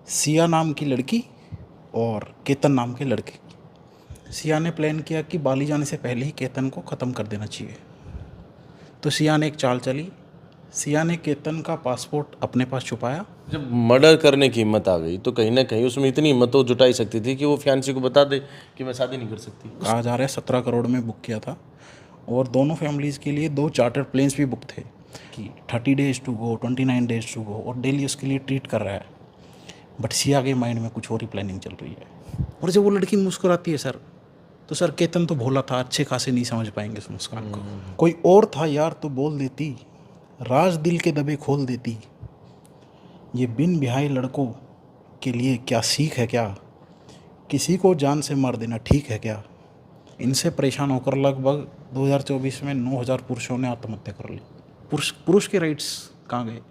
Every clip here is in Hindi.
सिया नाम की लड़की और केतन नाम के लड़के। सिया ने प्लान किया कि बाली जाने से पहले ही केतन को ख़त्म कर देना चाहिए। तो सिया ने एक चाल चली। सिया ने केतन का पासपोर्ट अपने पास छुपाया। जब मर्डर करने की हिम्मत आ गई तो कहीं ना कहीं उसमें इतनी हिम्मत तो जुटाई सकती थी कि वो फियांसी को बता दे कि मैं शादी नहीं कर सकती। कहा जा रहा है 17 करोड़ में बुक किया था और दोनों फैमिलीज़ के लिए 2 चार्टर प्लेन्स भी बुक थे कि 30 days to go, 29 days to go, और डेली उसके लिए ट्रीट कर रहा है। बट सिया के माइंड में कुछ और ही प्लानिंग चल रही है। और जब वो लड़की मुस्कुराती है सर, तो सर केतन तो भोला था, अच्छे खासे नहीं समझ पाएंगे उस मुस्कान को। कोई और था यार तो बोल देती, राज दिल के दबे खोल देती। ये बिन ब्याहे लड़कों के लिए क्या सीख है क्या, किसी को जान से मार देना ठीक है क्या। इनसे परेशान होकर लगभग 2024 में 9000 पुरुषों ने आत्महत्या कर ली। पुरुष के राइट्स कहाँ गए।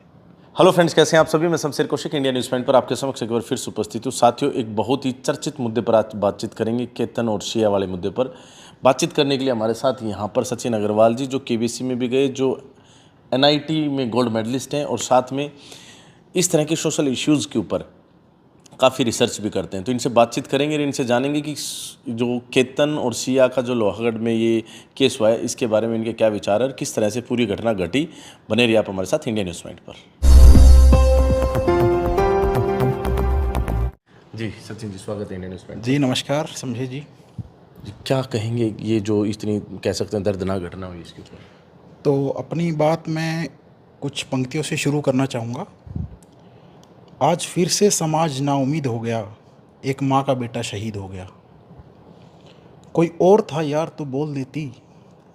हेलो फ्रेंड्स, कैसे हैं आप सभी। मैं Shamsher Kaushik India news point पर आपके समक्ष एक बार फिर से उपस्थित हूँ। साथियों, एक बहुत ही चर्चित मुद्दे पर आज बातचीत करेंगे। केतन और सिया वाले मुद्दे पर बातचीत करने के लिए हमारे साथ यहाँ पर सचिन अग्रवाल जी, जो केबीसी में भी गए, जो एनआईटी में गोल्ड मेडलिस्ट हैं और साथ में इस तरह के सोशल इश्यूज़ के ऊपर काफ़ी रिसर्च भी करते हैं। तो इनसे बातचीत करेंगे और इनसे जानेंगे कि जो केतन और सिया का जो लोहागढ़ में ये केस हुआ है, इसके बारे में इनके क्या विचार है और किस तरह से पूरी घटना घटी। बने रहिए आप हमारे साथ इंडिया न्यूज़ पॉइंट पर। जी सचिन जी, स्वागत है इंडिया न्यूज़ पॉइंट। जी नमस्कार समझे जी। क्या कहेंगे ये जो इतनी कह सकते हैं दर्दनाक घटना हुई इसके ऊपर। तो अपनी बात मैं कुछ पंक्तियों से शुरू करना चाहूँगा। आज फिर से समाज नाउम्मीद हो गया, एक माँ का बेटा शहीद हो गया। कोई और था यार तो बोल देती,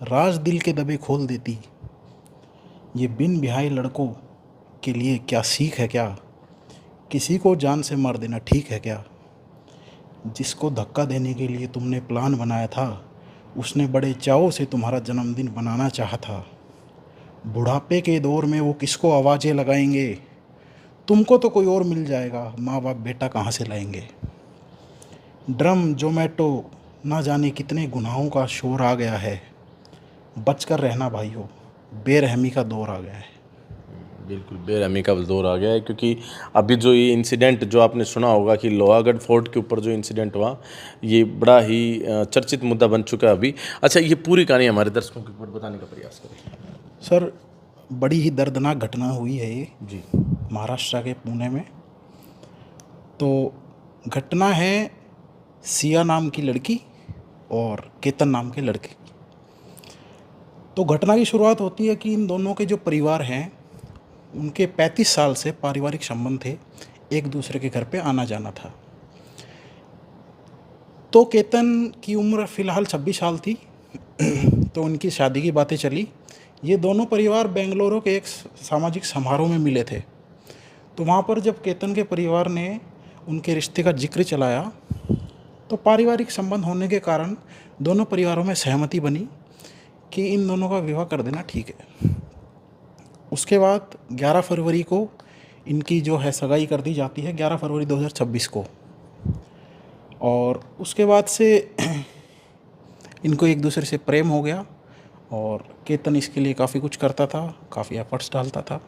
राज दिल के दबे खोल देती। ये बिन ब्याहे लड़कों के लिए क्या सीख है क्या, किसी को जान से मार देना ठीक है क्या। जिसको धक्का देने के लिए तुमने प्लान बनाया था, उसने बड़े चाव से तुम्हारा जन्मदिन बनाना चाहा था। बुढ़ापे के दौर में वो किसको आवाज़ें लगाएंगे, तुमको तो कोई और मिल जाएगा, माँ बाप बेटा कहाँ से लाएंगे। ड्रम जोमेटो ना जाने कितने गुनाहों का शोर आ गया है। बचकर रहना भाइयों, बेरहमी का दौर आ गया है। बिल्कुल बेरहमी का दौर आ गया है, क्योंकि अभी जो ये इंसिडेंट जो आपने सुना होगा कि लोहागढ़ फोर्ट के ऊपर जो इंसिडेंट हुआ, ये बड़ा ही चर्चित मुद्दा बन चुका है अभी। अच्छा, ये पूरी कहानी हमारे दर्शकों के ऊपर बताने का प्रयास करें। सर बड़ी ही दर्दनाक घटना हुई है ये जी। महाराष्ट्र के पुणे में। तो घटना है सिया नाम की लड़की और केतन नाम के लड़के। तो घटना की शुरुआत होती है कि इन दोनों के जो परिवार हैं, उनके 35 साल से पारिवारिक संबंध थे, एक दूसरे के घर पे आना जाना था। तो केतन की उम्र फ़िलहाल 26 साल थी। तो उनकी शादी की बातें चली। ये दोनों परिवार बेंगलुरु के एक सामाजिक समारोह में मिले थे। तो वहाँ पर जब केतन के परिवार ने उनके रिश्ते का जिक्र चलाया, तो पारिवारिक संबंध होने के कारण दोनों परिवारों में सहमति बनी कि इन दोनों का विवाह कर देना ठीक है। उसके बाद 11 फरवरी को इनकी जो है सगाई कर दी जाती है, 11 फरवरी 2026 को। और उसके बाद से इनको एक दूसरे से प्रेम हो गया और केतन इसके लिए काफ़ी कुछ करता था, काफ़ी एफर्ट्स डालता था।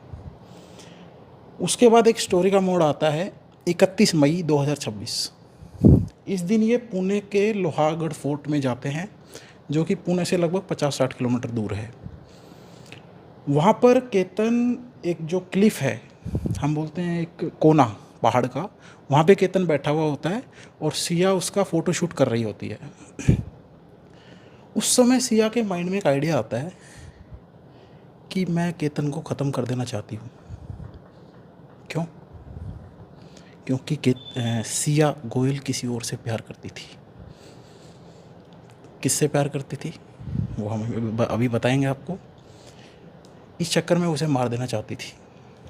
उसके बाद एक स्टोरी का मोड़ आता है 31 मई 2026। इस दिन ये पुणे के लोहागढ़ फोर्ट में जाते हैं, जो कि पुणे से लगभग 50-60 किलोमीटर दूर है। वहाँ पर केतन एक जो क्लिफ है, हम बोलते हैं एक कोना पहाड़ का, वहाँ पे केतन बैठा हुआ होता है और सिया उसका फ़ोटोशूट कर रही होती है। उस समय सिया के माइंड में एक आइडिया आता है कि मैं केतन को ख़त्म कर देना चाहती हूँ। क्यों? क्योंकि सिया गोयल किसी और से प्यार करती थी। किससे प्यार करती थी वो हम अभी बताएंगे आपको। इस चक्कर में उसे मार देना चाहती थी।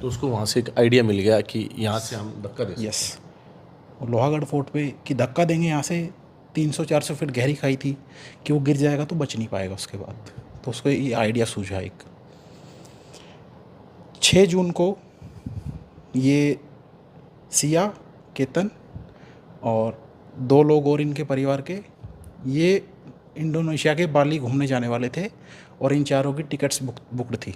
तो उसको वहाँ से एक आइडिया मिल गया कि यहाँ से हम धक्का दे सकते हैं। यस, और लोहागढ़ फोर्ट पे कि धक्का देंगे यहाँ से, 300-400 फीट गहरी खाई थी कि वो गिर जाएगा तो बच नहीं पाएगा उसके बाद। तो उसको ये आइडिया सूझा एक। 6 जून को ये सिया, केतन और 2 लोग और इनके परिवार के, ये इंडोनेशिया के बाली घूमने जाने वाले थे और इन चारों की टिकट्स बुकड थी।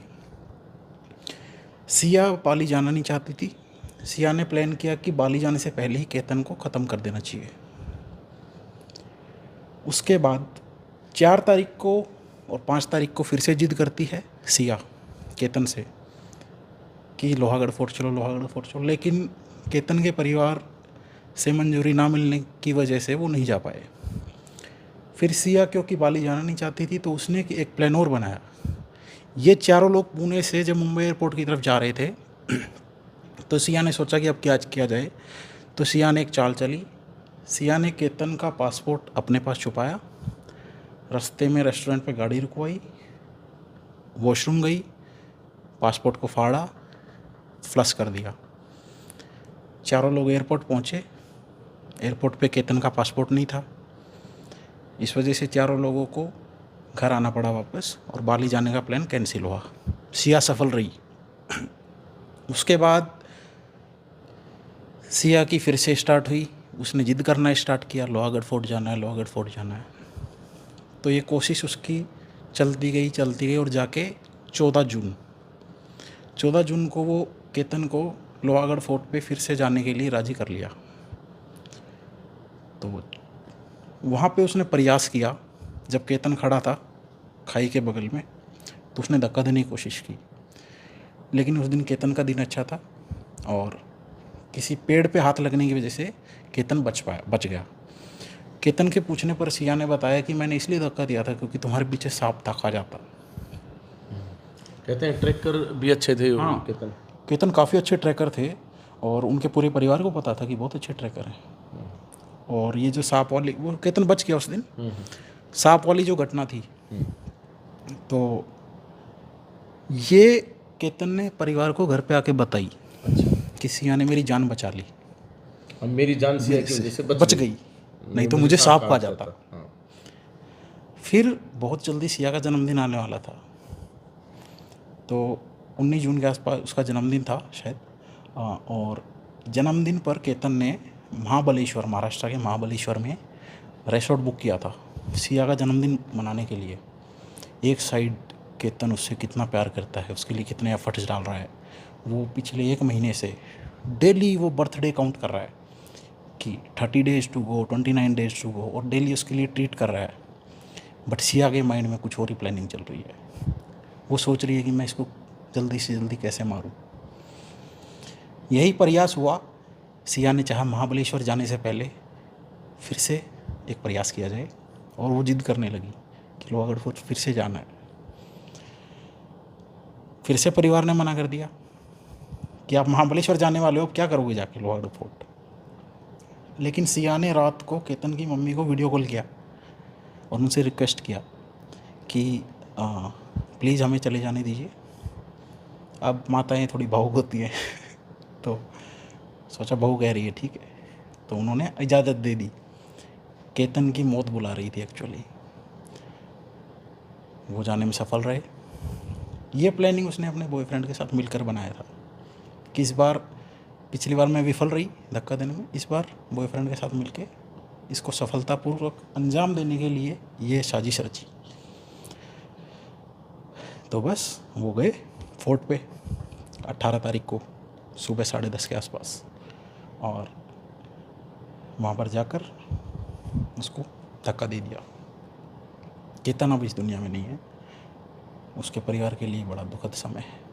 सिया बाली जाना नहीं चाहती थी, सिया ने प्लान किया कि बाली जाने से पहले ही केतन को ख़त्म कर देना चाहिए। उसके बाद 4 तारीख को और 5 तारीख को फिर से जिद करती है सिया केतन से कि लोहागढ़ फोर्ट चलो, लोहागढ़ फोर्ट चलो, लेकिन केतन के परिवार से मंजूरी ना मिलने की वजह से वो नहीं जा पाए। फिर सिया क्योंकि बाली जाना नहीं चाहती थी तो उसने एक प्लान और बनाया। ये चारों लोग पुणे से जब मुंबई एयरपोर्ट की तरफ जा रहे थे तो सिया ने सोचा कि अब क्या किया जाए। तो सिया ने एक चाल चली। सिया ने केतन का पासपोर्ट अपने पास छुपाया, रास्ते में रेस्टोरेंट पे गाड़ी रुकवाई, वॉशरूम गई, पासपोर्ट को फाड़ा, फ्लश कर दिया। चारों लोग एयरपोर्ट पहुँचे। एयरपोर्ट पे केतन का पासपोर्ट नहीं था। इस वजह से चारों लोगों को घर आना पड़ा वापस और बाली जाने का प्लान कैंसिल हुआ। सिया सफल रही। उसके बाद सिया की फिर से स्टार्ट हुई। उसने जिद करना स्टार्ट किया, लोहागढ़ फोर्ट जाना है, लोहागढ़ फोर्ट जाना है। तो ये कोशिश उसकी चलती गई और जाके 14 जून को वो केतन को लोहागढ़ फोर्ट पे फिर से जाने के लिए राज़ी कर लिया। तो वहाँ पे उसने प्रयास किया। जब केतन खड़ा था खाई के बगल में तो उसने धक्का देने की कोशिश की, लेकिन उस दिन केतन का दिन अच्छा था और किसी पेड़ पे हाथ लगने की वजह से केतन बच गया। केतन के पूछने पर सिया ने बताया कि मैंने इसलिए धक्का दिया था क्योंकि तुम्हारे पीछे सांप था, खा जाता। कहते हैं ट्रैकर भी अच्छे थे। हाँ, केतन काफ़ी अच्छे ट्रैकर थे और उनके पूरे परिवार को पता था कि बहुत अच्छे ट्रैकर हैं। और ये जो सांप वाली, वो केतन बच गया उस दिन। सांप वाली जो घटना थी, तो ये केतन ने परिवार को घर पे आके बताई कि सिया ने मेरी जान बचा ली। अब मेरी जान सिया की वजह से बच गई, नहीं तो मुझे सांप खा जाता। फिर बहुत जल्दी सिया का जन्मदिन आने वाला था। तो 19 जून के आसपास उसका जन्मदिन था शायद। और जन्मदिन पर केतन ने महाबलेश्वर, महाराष्ट्र के महाबलेश्वर में रिसोर्ट बुक किया था सिया का जन्मदिन मनाने के लिए। एक साइड केतन उससे कितना प्यार करता है, उसके लिए कितने एफर्ट्स डाल रहा है। वो पिछले 1 महीने से डेली वो बर्थडे काउंट कर रहा है कि 30 days to go, 29 days to go, और डेली उसके लिए ट्रीट कर रहा है। बट सिया के माइंड में कुछ और ही प्लानिंग चल रही है। वो सोच रही है कि मैं इसको जल्दी से जल्दी कैसे मारूं। यही प्रयास हुआ। सिया ने चाहा महाबलेश्वर जाने से पहले फिर से एक प्रयास किया जाए और वो जिद करने लगी कि लोहागढ़ फोर्ट फिर से जाना है। फिर से परिवार ने मना कर दिया कि आप महाबलेश्वर जाने वाले हो, अब क्या करोगे जाके लोहागढ़ फोर्ट। लेकिन सिया ने रात को केतन की मम्मी को वीडियो कॉल किया और उनसे रिक्वेस्ट किया कि प्लीज़ हमें चले जाने दीजिए। अब माताएं थोड़ी भावुक होती हैं तो सोचा बहू कह रही है ठीक है, तो उन्होंने इजाज़त दे दी। केतन की मौत बुला रही थी एक्चुअली। वो जाने में सफल रहे। ये प्लानिंग उसने अपने बॉयफ्रेंड के साथ मिलकर बनाया था कि इस बार, पिछली बार मैं विफल रही धक्का देने में, इस बार बॉयफ्रेंड के साथ मिलके इसको सफलतापूर्वक अंजाम देने के लिए ये साजिश रची। तो बस वो गए फोर्ट पे 18 तारीख को सुबह 10:30 के आसपास, और वहाँ पर जाकर उसको धक्का दे दिया। केतन अब इस दुनिया में नहीं है। उसके परिवार के लिए बड़ा दुखद समय है।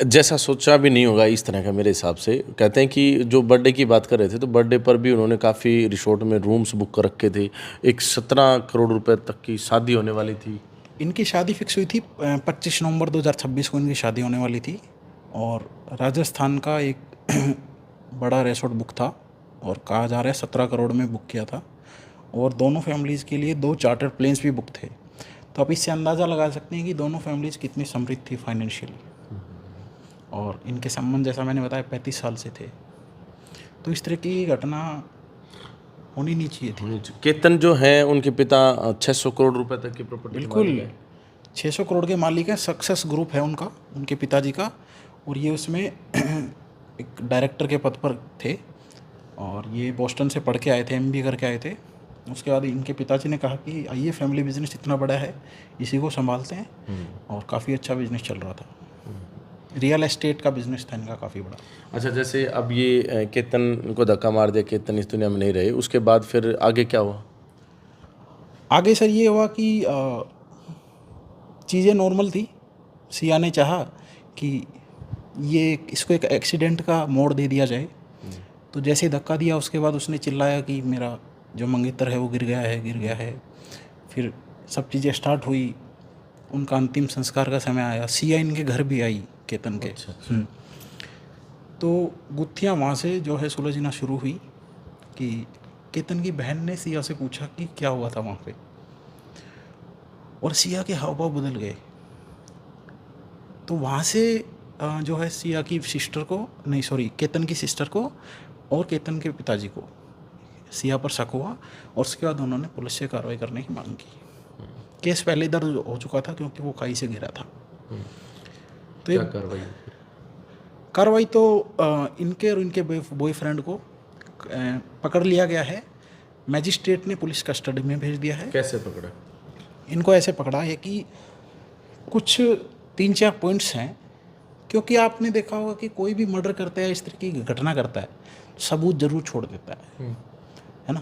जैसा सोचा भी नहीं होगा इस तरह का मेरे हिसाब से। कहते हैं कि जो बर्थडे की बात कर रहे थे, तो बर्थडे पर भी उन्होंने काफ़ी रिसोर्ट में रूम्स बुक कर रखे थे। एक 17 करोड़ रुपए तक की शादी होने वाली थी। इनकी शादी फिक्स हुई थी 25 नवंबर 2026 को इनकी शादी होने वाली थी। और राजस्थान का एक बड़ा रिसोर्ट बुक था और कहा जा रहा है 17 करोड़ में बुक किया था। और दोनों फैमिलीज़ के लिए 2 चार्टर प्लेन्स भी बुक थे। तो आप इससे अंदाज़ा लगा सकते हैं कि दोनों फैमिलीज़ कितनी समृद्ध थी फाइनेंशियली। और इनके संबंध जैसा मैंने बताया 35 साल से थे। तो इस तरह की घटना होनी नहीं चाहिए थी। केतन जो है उनके पिता 600 करोड़ रुपए तक की प्रॉपर्टी, बिल्कुल 600 करोड़ के मालिक हैं। सक्सेस ग्रुप है उनका, उनके पिताजी का। और ये उसमें एक डायरेक्टर के पद पर थे। और ये बोस्टन से पढ़ के आए थे, MBA करके आए थे। उसके बाद इनके पिताजी ने कहा कि आइए फैमिली बिजनेस इतना बड़ा है, इसी को संभालते हैं। और काफ़ी अच्छा बिजनेस चल रहा था। रियल एस्टेट का बिजनेस था इनका काफ़ी बड़ा। अच्छा, जैसे अब ये केतन को धक्का मार दिया, केतन इस दुनिया में नहीं रहे, उसके बाद फिर आगे क्या हुआ? आगे सर ये हुआ कि चीज़ें नॉर्मल थी। सिया ने चाहा कि ये इसको एक एक्सीडेंट का मोड़ दे दिया जाए। तो जैसे ही धक्का दिया उसके बाद उसने चिल्लाया कि मेरा जो मंगेतर है वो गिर गया है। फिर सब चीज़ें स्टार्ट हुई। उनका अंतिम संस्कार का समय आया। सिया इनके घर भी आई केतन के। तो गुत्थियाँ वहाँ से जो है सुलझना शुरू हुई कि केतन की बहन ने सिया से पूछा कि क्या हुआ था वहाँ पे, और सिया के हाव भाव बदल गए। तो वहाँ से जो है सिया की सिस्टर को, नहीं सॉरी, केतन की सिस्टर को और केतन के पिताजी को सिया पर शक हुआ, और उसके बाद उन्होंने पुलिस से कार्रवाई करने की मांग की। केस पहले दर्ज हो चुका था क्योंकि वो खाई से गिरा था। तो क्या ये कार्रवाई तो इनके और इनके बॉयफ्रेंड को पकड़ लिया गया है। मैजिस्ट्रेट ने पुलिस कस्टडी में भेज दिया है। कैसे पकड़ा? इनको ऐसे पकड़ा है कि कुछ 3-4 पॉइंट्स हैं, क्योंकि आपने देखा होगा कि कोई भी मर्डर करता है, इस तरह की घटना करता है, सबूत जरूर छोड़ देता है ना।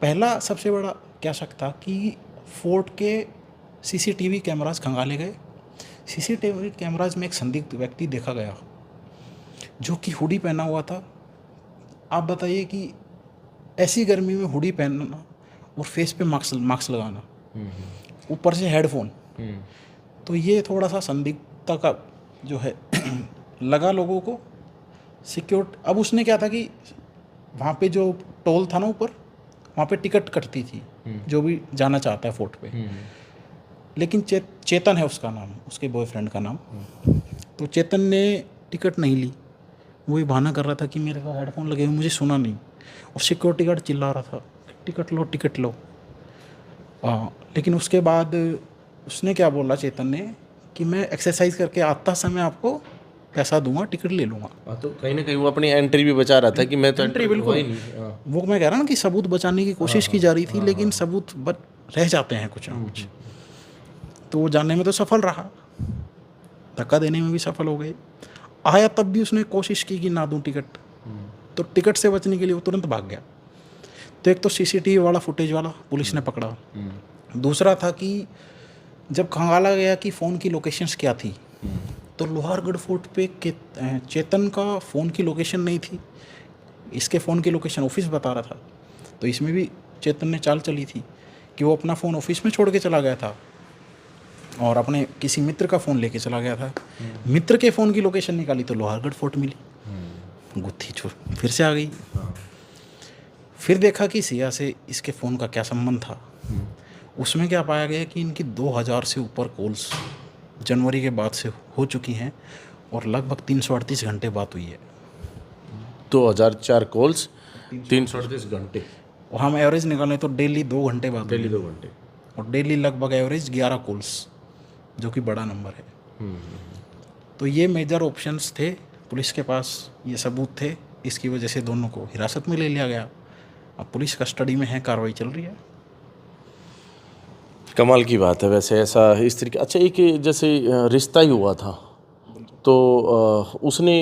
पहला सबसे बड़ा क्या शक था कि फोर्ट के सीसीटीवी कैमरास खंगाले गए। सीसीटीवी कैमराज में एक संदिग्ध व्यक्ति देखा गया जो कि हुडी पहना हुआ था। आप बताइए कि ऐसी गर्मी में हुडी पहनना और फेस पे मास्क लगाना, ऊपर से हेडफोन, तो ये थोड़ा सा संदिग्धता का जो है लगा लोगों को। सिक्योरिटी, अब उसने क्या था कि वहाँ पे जो टोल था ना ऊपर, वहाँ पे टिकट कटती थी जो भी जाना चाहता है फोर्ट पे। लेकिन चेतन है उसका नाम, उसके बॉयफ्रेंड का नाम। तो चेतन ने टिकट नहीं ली। वो ये बहाना कर रहा था कि मेरे पास हेडफोन लगे हुए, मुझे सुना नहीं। और सिक्योरिटी गार्ड चिल्ला रहा था टिकट लो टिकट लो। लेकिन उसके बाद उसने क्या बोला चेतन ने कि मैं एक्सरसाइज करके आता समय आपको पैसा दूंगा, टिकट ले लूँगा। तो कहीं ना कहीं वो अपनी एंट्री भी बचा रहा था कि मैं तो एंट्री बिल्कुल ही नहीं। वो मैं कह रहा हूँ कि सबूत बचाने की कोशिश की जा रही थी, लेकिन सबूत रह जाते हैं कुछ ना कुछ। तो वो जानने में तो सफल रहा, धक्का देने में भी सफल हो गए। आया तब भी उसने कोशिश की कि ना दूं टिकट, तो टिकट से बचने के लिए वो तुरंत भाग गया। तो एक तो सीसीटीवी वाला फुटेज वाला पुलिस ने पकड़ा। दूसरा था कि जब खंगाला गया कि फ़ोन की लोकेशंस क्या थी, तो लोहारगढ़ फोर्ट पे चेतन का फ़ोन की लोकेशन नहीं थी, इसके फ़ोन की लोकेशन ऑफिस बता रहा था। तो इसमें भी चेतन ने चाल चली थी कि वो अपना फ़ोन ऑफिस में छोड़ के चला गया था और अपने किसी मित्र का फ़ोन लेके चला गया था। मित्र के फ़ोन की लोकेशन निकाली तो लोहारगढ़ फोर्ट मिली। गुत्थी छोड़ फिर से आ गई। फिर देखा कि सिया से इसके फ़ोन का क्या संबंध था। उसमें क्या पाया गया कि इनकी 2000 से ऊपर कॉल्स जनवरी के बाद से हो चुकी हैं और लगभग 338 घंटे बात हुई है। 2004 कॉल्स, 338 घंटे, और हम एवरेज निकालें तो डेली 2 घंटे बात, डेली 2 घंटे, और डेली लगभग एवरेज 11 कॉल्स, जो कि बड़ा नंबर है। तो ये मेजर ऑप्शंस थे पुलिस के पास, ये सबूत थे, इसकी वजह से दोनों को हिरासत में ले लिया गया। अब पुलिस कस्टडी में है, कार्रवाई चल रही है। कमाल की बात है वैसे ऐसा इस तरीके। अच्छा, एक जैसे रिश्ता ही हुआ था तो उसने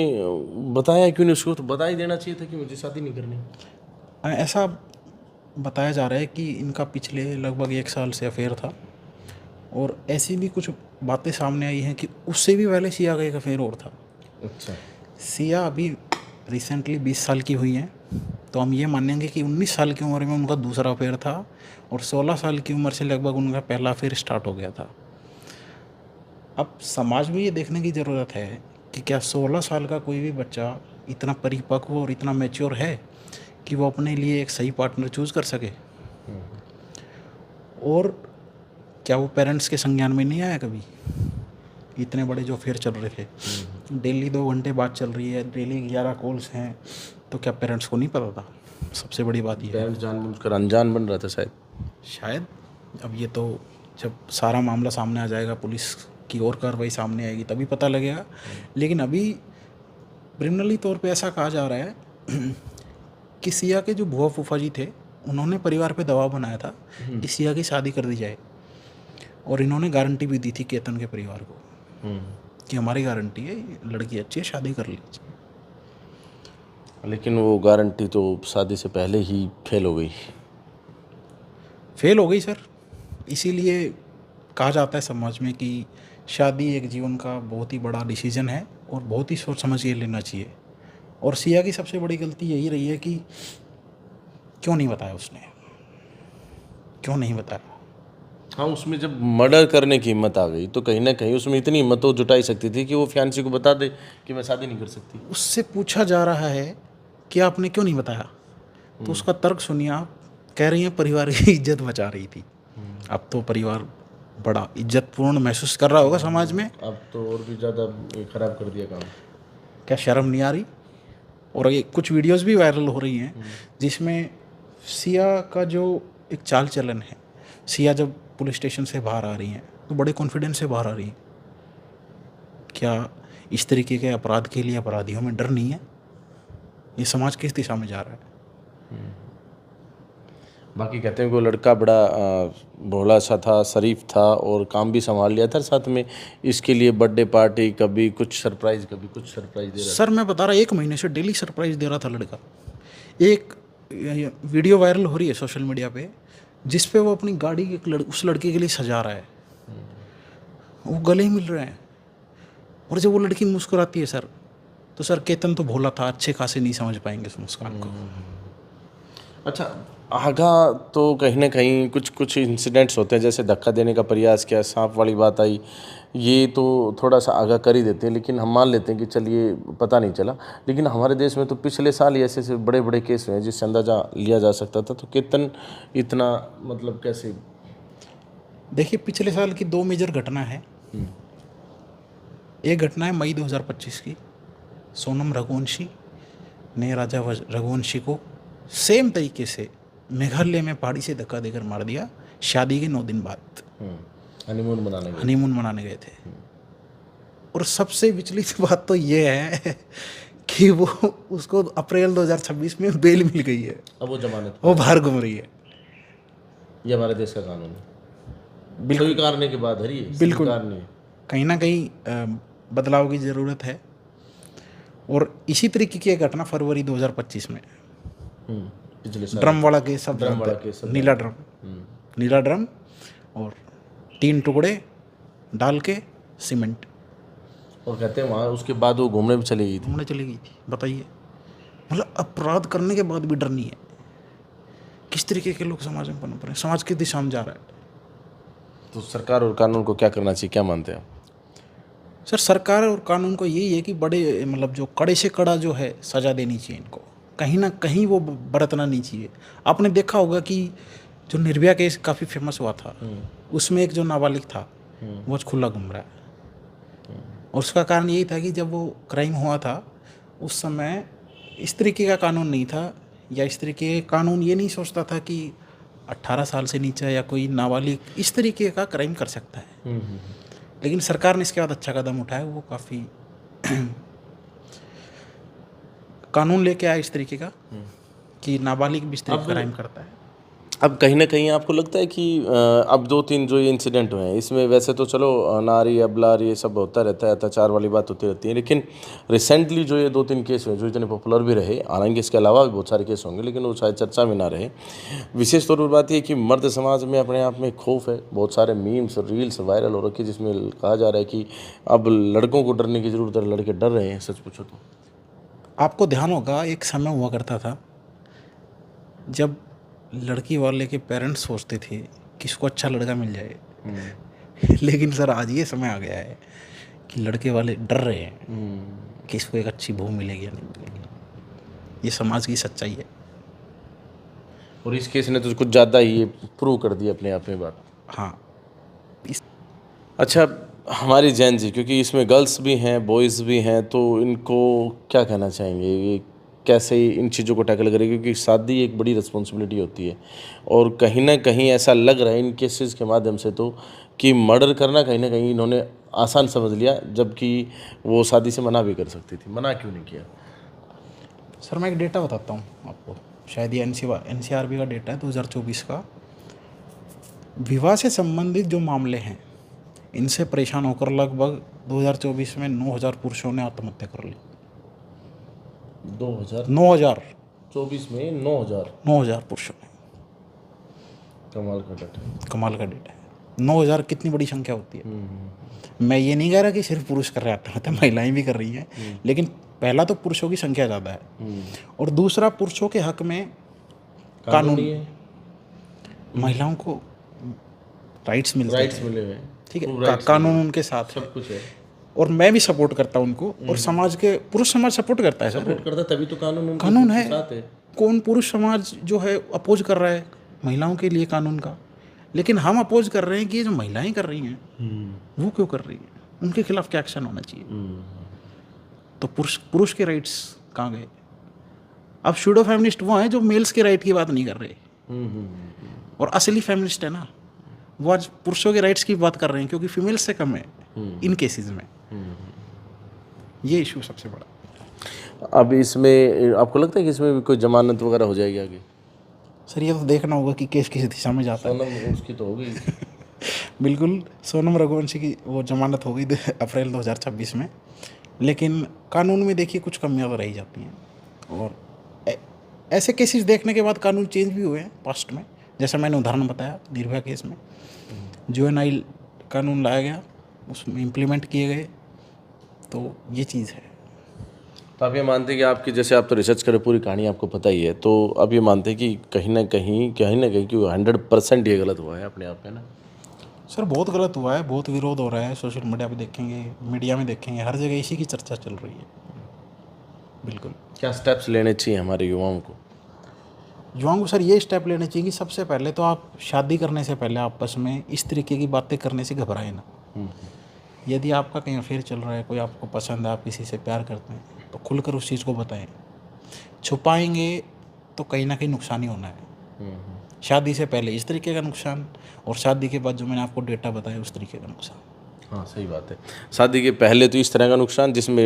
बताया क्यों नहीं? उसको तो बता ही देना चाहिए था कि मुझे शादी नहीं करनी। ऐसा बताया जा रहा है कि इनका पिछले लगभग 1 साल से अफेयर था, और ऐसी भी कुछ बातें सामने आई हैं कि उससे भी पहले सिया का एक अफेयर और था। अच्छा। सिया अभी रिसेंटली 20 साल की हुई हैं, तो हम ये मानेंगे कि 19 साल की उम्र में उनका दूसरा अफेयर था, और 16 साल की उम्र से लगभग उनका पहला अफेयर स्टार्ट हो गया था। अब समाज में ये देखने की ज़रूरत है कि क्या 16 साल का कोई भी बच्चा इतना परिपक्व और इतना मैच्योर है कि वो अपने लिए एक सही पार्टनर चूज़ कर सके, और क्या वो पेरेंट्स के संज्ञान में नहीं आया कभी? इतने बड़े जो अफेयर चल रहे थे, डेली 2 घंटे बात चल रही है, डेली 11 कॉल्स हैं, तो क्या पेरेंट्स को नहीं पता था? सबसे बड़ी बात ये है। पेरेंट्स जानबूझकर अनजान बन रहा था शायद। अब ये तो जब सारा मामला सामने आ जाएगा, पुलिस की और कार्रवाई सामने आएगी, तभी पता लगेगा। लेकिन अभी क्रिमिनली तौर पे ऐसा कहा जा रहा है कि सिया के जो बुआ फूफा जी थे, उन्होंने परिवार पे दबाव बनाया था कि सिया की शादी कर दी जाए, और इन्होंने गारंटी भी दी थी केतन के परिवार को कि हमारी गारंटी है, लड़की अच्छी है, शादी कर लीजिए। लेकिन वो गारंटी तो शादी से पहले ही फेल हो गई। फेल हो गई सर। इसीलिए कहा जाता है समाज में कि शादी एक जीवन का बहुत ही बड़ा डिसीजन है और बहुत ही सोच समझ के लेना चाहिए। और सिया की सबसे बड़ी गलती यही रही है कि क्यों नहीं बताया उसने, क्यों नहीं बताया। हाँ, उसमें जब मर्डर करने की हिम्मत आ गई तो कहीं ना कहीं उसमें इतनी हिम्मत तो जुटाई सकती थी कि वो फियांसी को बता दे कि मैं शादी नहीं कर सकती। उससे पूछा जा रहा है कि आपने क्यों नहीं बताया, तो उसका तर्क सुनिए आप। कह रही हैं परिवार की इज्जत बचा रही थी। अब तो परिवार बड़ा इज्जतपूर्ण महसूस कर रहा होगा समाज में। अब तो और भी ज़्यादा खराब कर दिया काम। क्या शर्म नहीं आ रही? और ये कुछ वीडियोस भी वायरल हो रही हैं जिसमें सिया का जो एक चाल चलन है, सिया जब पुलिस स्टेशन से बाहर आ रही हैं तो बड़े कॉन्फिडेंस से बाहर आ रही हैं। क्या इस तरीके के अपराध के लिए अपराधियों में डर नहीं है? ये समाज किस दिशा में जा रहा है? बाकी कहते हैं कि वो लड़का बड़ा भोला सा था, शरीफ था और काम भी संभाल लिया था साथ में। इसके लिए बर्थडे पार्टी कभी कुछ सरप्राइज दे रहा सर मैं बता रहा, 1 महीने से डेली सरप्राइज दे रहा था लड़का। एक वीडियो वायरल हो रही है सोशल मीडिया पे जिस पे वो अपनी गाड़ी उस लड़के के लिए सजा रहा है, वो गले ही मिल रहे हैं। और जब वो लड़की मुस्कुराती है सर, तो सर केतन तो भोला था, अच्छे खासे नहीं समझ पाएंगे उस मुस्कान को। अच्छा, आगा तो कहीं ना कहीं कुछ इंसिडेंट्स होते हैं, जैसे धक्का देने का प्रयास किया, सांप वाली बात आई, ये तो थोड़ा सा आगा कर ही देते हैं। लेकिन हम मान लेते हैं कि चलिए पता नहीं चला, लेकिन हमारे देश में तो पिछले साल ही ऐसे ऐसे बड़े बड़े केस हुए हैं जिससे अंदाज़ा लिया जा सकता था। तो केतन इतना मतलब कैसे? देखिए पिछले साल की 2 मेजर घटना है। एक घटना है मई 2025 की, सोनम रघुवंशी ने राजा रघुवंशी को सेम तरीके से मेघालय में पहाड़ी से धक्का देकर मार दिया, शादी के 9 दिन बाद। हनीमून मनाने गए थे। और सबसे विचलित बात तो ये है कि वो उसको अप्रैल 2026 में बेल मिल गई है। अब वो जमानत, वो बाहर घूम रही है। ये हमारे देश का कानून है, स्वीकारने के बाद हरी है, बिल्कुल नहीं। कहीं ना कहीं बदलाव की ज़रूरत है। और इसी तरीके की एक घटना फरवरी 2025 में, पिछले साल ड्रम वाला केस, सब नीला ड्रम और 3 टुकड़े डाल के सीमेंट, और कहते हैं वहाँ उसके बाद वो घूमने भी चली गई थी। बताइए, मतलब अपराध करने के बाद भी डर नहीं है। किस तरीके के लोग समाज में पनप रहे हैं, समाज किस दिशा में जा रहा है। तो सरकार और कानून को क्या करना चाहिए, क्या मानते हैं आप? सर सरकार और कानून को यही है कि बड़े मतलब जो कड़े से कड़ा जो है सज़ा देनी चाहिए इनको, कहीं ना कहीं वो बरतना नहीं चाहिए। आपने देखा होगा कि जो निर्भया केस काफ़ी फेमस हुआ था, उसमें एक जो नाबालिग था वो आज खुला घूम रहा है। और उसका कारण यही था कि जब वो क्राइम हुआ था उस समय इस तरीके का कानून नहीं था, या इस तरीके का कानून ये नहीं सोचता था कि 18 साल से नीचे या कोई नाबालिग इस तरीके का क्राइम कर सकता है। लेकिन सरकार ने इसके बाद अच्छा कदम उठाया, वो काफ़ी कानून लेके आया इस तरीके का कि नाबालिग भी इस तरीके का क्राइम करता है। अब कहीं ना कहीं आपको लगता है कि अब 2-3 जो ये इंसिडेंट हुए हैं इसमें वैसे तो चलो नारी अबलार ये सब होता रहता है, अत्याचार वाली बात होती रहती है, लेकिन रिसेंटली जो ये 2-3 केस हुए जो इतने पॉपुलर भी रहे, हालांकि इसके अलावा भी बहुत सारे केस होंगे लेकिन वो शायद चर्चा में ना रहे। विशेष तौर पर बात ये कि मर्द समाज में अपने आप में खौफ है। बहुत सारे मीम्स और रील्स वायरल हो रखे जिसमें कहा जा रहा है कि अब लड़कों को डरने की ज़रूरत है, लड़के डर रहे हैं। सच पूछो तो आपको ध्यान होगा एक समय हुआ करता था जब लड़की वाले के पेरेंट्स सोचते थे कि इसको अच्छा लड़का मिल जाए। लेकिन सर आज ये समय आ गया है कि लड़के वाले डर रहे हैं कि इसको एक अच्छी बहू मिलेगी या नहीं मिलेगी। ये समाज की सच्चाई है। और इस केस ने तो कुछ ज़्यादा ही ये प्रूव कर दी अपने आप में बात। हाँ। अच्छा, हमारी जैन जी, क्योंकि इसमें गर्ल्स भी हैं बॉयज़ भी हैं, तो इनको क्या कहना चाहेंगे, ये कैसे इन चीज़ों को टैकल करें? क्योंकि शादी एक बड़ी रिस्पॉन्सिबिलिटी होती है और कहीं ना कहीं ऐसा लग रहा है इन केसेस के माध्यम से तो कि मर्डर करना कहीं ना कहीं इन्होंने आसान समझ लिया, जबकि वो शादी से मना भी कर सकती थी। मना क्यों नहीं किया? सर मैं एक डेटा बताता हूँ आपको। शायद ये NCRB का डेटा है 2024 का। विवाह से संबंधित जो मामले हैं इनसे परेशान होकर लगभग 2024 में 9000 पुरुषों ने आत्महत्या कर ली। 2024 में 9000 पुरुषों ने। कमाल का डेटा है। 9000 कितनी बड़ी संख्या होती है। मैं ये नहीं कह रहा कि सिर्फ पुरुष कर रहे हैं आत्महत्या, महिलाएं भी कर रही हैं, लेकिन पहला तो पुरुषों की संख्या ज़्यादा है और दूसरा पुरुषों के हक में कानून है, महिलाओं को राइट्स मिले हुए हैं, ठीक है, कानून उनके साथ सब कुछ है। और मैं भी सपोर्ट करता हूँ उनको, और समाज के पुरुष समाज सपोर्ट करता है, सपोर्ट करता, तभी तो कानून है। कौन पुरुष समाज जो है अपोज कर रहा है महिलाओं के लिए कानून का, लेकिन हम अपोज कर रहे हैं कि ये जो महिलाएं कर रही हैं वो क्यों कर रही हैं, उनके खिलाफ क्या एक्शन होना चाहिए। तो पुरुष के राइट्स कहाँ गए। अब शूडो फेमिनिस्ट वो हैं जो मेल्स के राइट की बात नहीं कर रहे, और असली फेमिनिस्ट है ना वो आज पुरुषों के राइट्स की बात कर रहे हैं, क्योंकि फीमेल्स से कम है इन केसेस में। ये इशू सबसे बड़ा। अब इसमें आपको लगता है कि इसमें भी कोई जमानत वगैरह हो जाएगी आगे? सर ये तो देखना होगा कि केस किस दिशा में जाता है। सोनम उसकी तो होगी बिल्कुल, सोनम रघुवंशी की वो जमानत हो गई अप्रैल 2026 में, लेकिन कानून में देखिए कुछ कमियां तो रही जाती हैं, और ऐसे केसेस देखने के बाद कानून चेंज भी हुए हैं पास्ट में। जैसा मैंने उदाहरण बताया निर्भया केस में जुवेनाइल कानून लाया गया, उसमें इम्प्लीमेंट किए गए, तो ये चीज़ है। तो आप ये मानते हैं कि आपकी, जैसे आप तो रिसर्च करें पूरी कहानी आपको पता ही है, तो आप ये मानते हैं कि कहीं ना कहीं कि 100% ये गलत हुआ है अपने आप में ना? सर बहुत गलत हुआ है, बहुत विरोध हो रहा है, सोशल मीडिया पे देखेंगे, मीडिया में देखेंगे, हर जगह इसी की चर्चा चल रही है। बिल्कुल। क्या स्टेप्स लेने चाहिए हमारे युवाओं को? सर ये स्टेप लेने चाहिए कि सबसे पहले तो आप शादी करने से पहले आपस में इस तरीके की बातें करने से घबराएं ना। यदि आपका कहीं अफेयर चल रहा है, कोई आपको पसंद है, आप किसी से प्यार करते हैं, तो खुलकर उस चीज़ को बताएं। छुपाएंगे तो कहीं ना कहीं नुकसान ही होना है। शादी से पहले इस तरीके का नुकसान, और शादी के बाद जो मैंने आपको डेटा बताया उस तरीके का नुकसान। हाँ सही बात है। शादी के पहले तो इस तरह का नुकसान जिसमें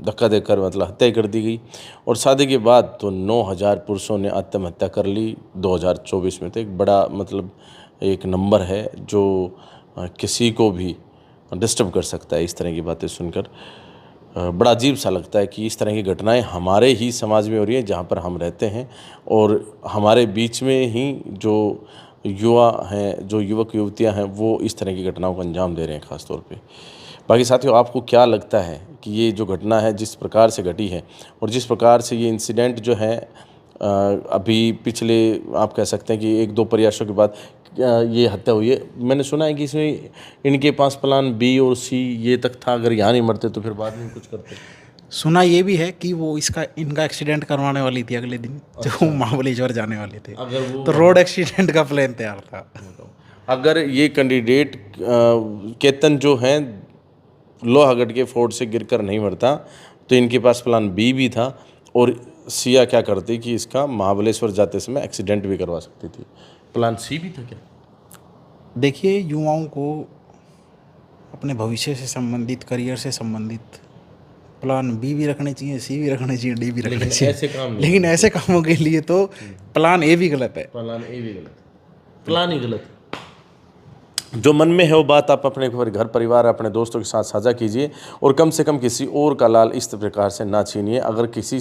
धक्का देकर मतलब हत्या कर दी गई, और शादी के बाद तो 9000 पुरुषों ने आत्महत्या कर ली 2024 में। तो एक बड़ा मतलब एक नंबर है जो किसी को भी डिस्टर्ब कर सकता है। इस तरह की बातें सुनकर बड़ा अजीब सा लगता है कि इस तरह की घटनाएं हमारे ही समाज में हो रही हैं जहाँ पर हम रहते हैं, और हमारे बीच में ही जो युवा हैं, जो युवक युवतियां हैं, वो इस तरह की घटनाओं को अंजाम दे रहे हैं ख़ास तौर पे। बाकी साथियों, आपको क्या लगता है कि ये जो घटना है जिस प्रकार से घटी है, और जिस प्रकार से ये इंसिडेंट जो है अभी पिछले आप कह सकते हैं कि 1-2 प्रयासों के बाद ये हत्या हुई है, मैंने सुना है कि इसमें इनके पास प्लान बी और सी ये तक था, अगर यहाँ नहीं मरते तो फिर बाद में कुछ करते। सुना ये भी है कि वो इनका एक्सीडेंट करवाने वाली थी अगले दिन, जो महाबलेश्वर जाने वाले थे, तो रोड एक्सीडेंट का प्लान तैयार था। अगर ये कैंडिडेट केतन जो हैं लोहागढ़ के फोर्ट से गिरकर नहीं मरता, तो इनके पास प्लान बी भी था, और सिया क्या करती कि इसका महाबलेश्वर जाते समय एक्सीडेंट भी करवा सकती थी। प्लान सी भी था क्या? देखिए, युवाओं को अपने भविष्य से संबंधित, करियर से संबंधित प्लान बी भी रखने चाहिए, सी भी रखने चाहिए, डी भी रखने चाहिए, लेकिन ऐसे कामों के लिए तो प्लान ए भी गलत है। प्लान ए भी गलत, प्लान ही गलत। जो मन में है वो बात आप अपने घर परिवार, अपने दोस्तों के साथ साझा कीजिए, और कम से कम किसी और का लाल इस प्रकार से ना छीनिए। अगर किसी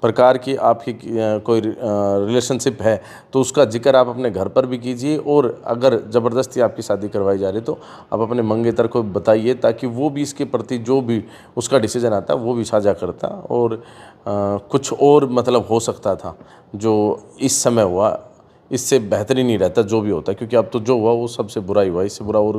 प्रकार की आपकी कोई रिलेशनशिप है तो उसका जिक्र आप अपने घर पर भी कीजिए, और अगर ज़बरदस्ती आपकी शादी करवाई जा रही तो आप अपने मंगेतर को बताइए, ताकि वो भी इसके प्रति जो भी उसका डिसीजन आता वो भी साझा करता, और कुछ और मतलब हो सकता था जो इस समय हुआ, इससे बेहतरीन नहीं रहता जो भी होता है, क्योंकि अब तो जो हुआ वो सबसे बुरा ही हुआ, इससे बुरा और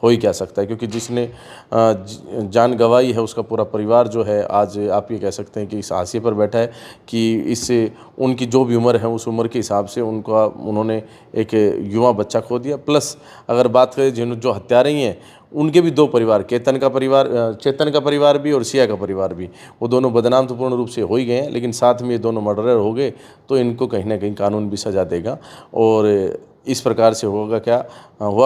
हो ही क्या सकता है। क्योंकि जिसने जान गंवाई है उसका पूरा परिवार जो है आज आप ये कह सकते हैं कि इस हाशिए पर बैठा है कि इससे उनकी जो भी उम्र है उस उम्र के हिसाब से उन्होंने एक युवा बच्चा खो दिया। प्लस अगर बात करें जो हत्यारे हैं उनके भी 2 परिवार, चेतन का परिवार भी और सिया का परिवार भी, वो दोनों बदनाम तो पूर्ण रूप से हो ही गए हैं, लेकिन साथ में ये दोनों मर्डरर हो गए, तो इनको कहीं ना कहीं कानून भी सजा देगा। और इस प्रकार से हुआ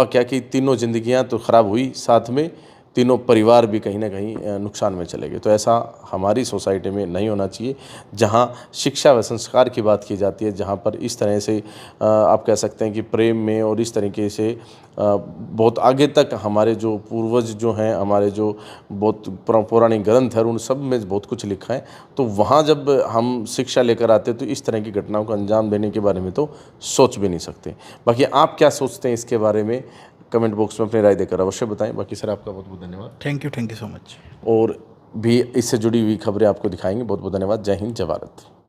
क्या कि तीनों जिंदगियां तो ख़राब हुई, साथ में तीनों परिवार भी कहीं ना कहीं नुकसान में चले गए। तो ऐसा हमारी सोसाइटी में नहीं होना चाहिए, जहां शिक्षा व संस्कार की बात की जाती है, जहां पर इस तरह से आप कह सकते हैं कि प्रेम में और इस तरीके से बहुत आगे तक हमारे जो पूर्वज जो हैं, हमारे जो बहुत पौराणिक ग्रंथ है, उन सब में बहुत कुछ लिखा है। तो वहाँ जब हम शिक्षा लेकर आते हैं तो इस तरह की घटनाओं को अंजाम देने के बारे में तो सोच भी नहीं सकते। बाकी आप क्या सोचते हैं इसके बारे में, कमेंट बॉक्स में अपनी राय देकर अवश्य बताएं। बाकी सर आपका बहुत बहुत धन्यवाद। Thank you so much. और भी इससे जुड़ी हुई खबरें आपको दिखाएंगे। बहुत बहुत धन्यवाद। जय हिंद, जय भारत।